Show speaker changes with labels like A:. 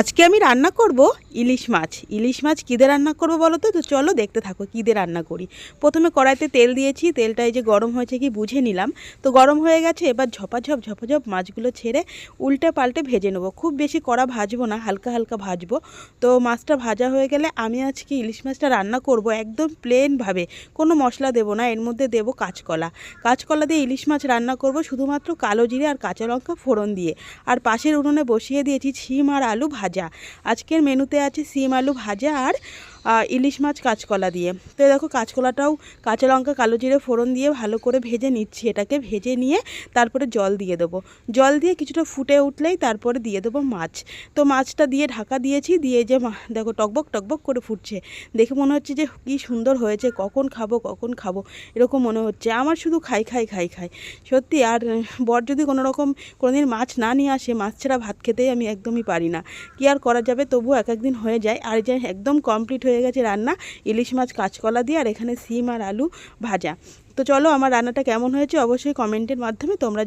A: আজকে আমি রান্না করব ইলিশ মাছ। ইলিশ মাছ কী দিয়ে রান্না করব বলো তো? তো চলো দেখতে থাকো কী দিয়ে রান্না করি। প্রথমে কড়াইতে তেল দিয়েছি, তেলটা এই যে গরম হয়েছে কি বুঝে নিলাম। তো গরম হয়ে গেছে, এবার ঝপাঝপ ঝপাঝপ মাছগুলো ছেড়ে উল্টে পাল্টে ভেজে নেবো। খুব বেশি কড়া ভাজবো না, হালকা হালকা ভাজবো। তো মাছটা ভাজা হয়ে গেলে আমি আজকে ইলিশ মাছটা রান্না করব একদম প্লেনভাবে, কোনো মশলা দেবো না। এর মধ্যে দেবো কাঁচকলা। কাঁচকলা দিয়ে ইলিশ মাছ রান্না করব শুধুমাত্র কালো জিরে আর কাঁচা লঙ্কা ফোড়ন দিয়ে। আর পাশের উনুনে বসিয়ে দিয়েছি শিম আর আলু ভাজা। আজকের মেনুতে আছে শিম আলু ভাজা আর ইলিশ মাছ কাঁচকলা দিয়ে। তো দেখো কাঁচকলাটাও কাঁচা লঙ্কা কালো জিরে ফোড়ন দিয়ে ভালো করে ভেজে নিচ্ছি। এটাকে ভেজে নিয়ে তারপরে জল দিয়ে দেবো। জল দিয়ে কিছুটা ফুটে উঠলেই তারপরে দিয়ে দেবো মাছ। তো মাছটা দিয়ে ঢাকা দিয়েছি, দিয়ে যে দেখো টকবক টকবক করে ফুটছে। দেখে মনে হচ্ছে যে কী সুন্দর হয়েছে, কখন খাবো কখন খাবো এরকম মনে হচ্ছে। আমার শুধু খাই খাই খাই খাই সত্যি। আর বর যদি কোনো রকম কোনোদিন মাছ না নিয়ে আসে, মাছ ছাড়া ভাত খেতেই আমি একদমই পারি না। কি আর করা যাবে, তবুও এক একদিন হয়ে যায়। আর যে একদম কমপ্লিট হয়ে গেছে রান্না, ইলিশ মাছ কাঁচকলা দিয়ে, আর এখানে শিম আর আলু ভাজা। তো চলো আমার রান্নাটা কেমন হয়েছে অবশ্যই কমেন্টের মাধ্যমে তোমরা